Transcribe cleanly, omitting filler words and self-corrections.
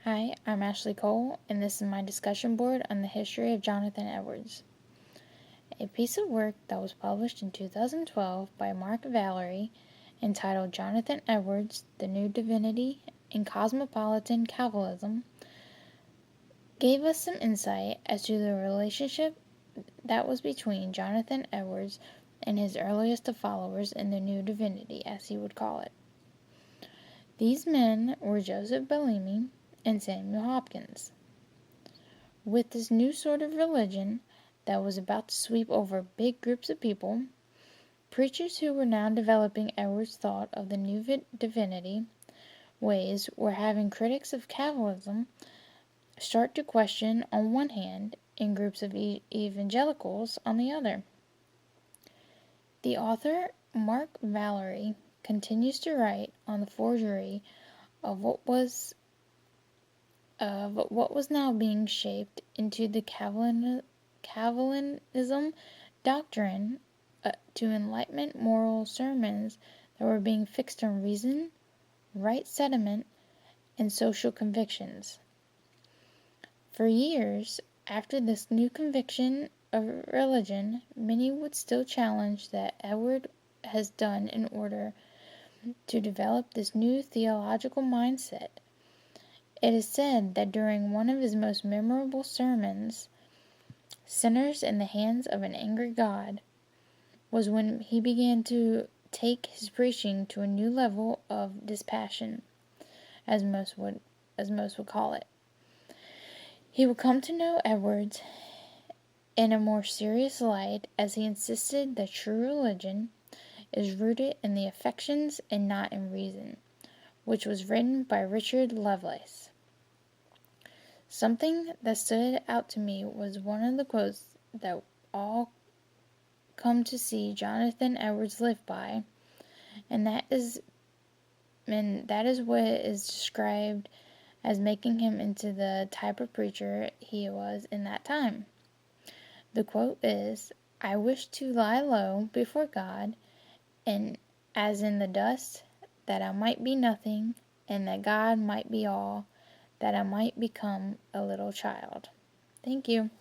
Hi, I'm Ashley Cole, and this is my discussion board on the history of Jonathan Edwards. A piece of work that was published in 2012 by Mark Valery, entitled Jonathan Edwards, The New Divinity in Cosmopolitan Calvinism, gave us some insight as to the relationship that was between Jonathan Edwards and his earliest of followers in the New Divinity, as he would call it. These men were Joseph Bellamy and Samuel Hopkins. With this new sort of religion that was about to sweep over big groups of people, preachers who were now developing Edwards' thought of the new divinity ways were having critics of Calvinism start to question on one hand and groups of evangelicals on the other. The author, Mark Valery, continues to write on the forgery of what was now being shaped into the Calvinism doctrine to Enlightenment moral sermons that were being fixed on reason, right sentiment, and social convictions. For years after this new conviction of religion, many would still challenge that Edward has done in order to develop this new theological mindset. It is said that during one of his most memorable sermons, Sinners in the Hands of an Angry God, was when he began to take his preaching to a new level of dispassion, as most would call it. He would come to know Edwards in a more serious light as he insisted that true religion is rooted in the affections and not in reason, which was written by Richard Lovelace. Something that stood out to me was one of the quotes that all come to see Jonathan Edwards live by, and that is what is described as making him into the type of preacher he was in that time. The quote is, "I wish to lie low before God, and as in the dust, that I might be nothing, and that God might be all, that I might become a little child." Thank you.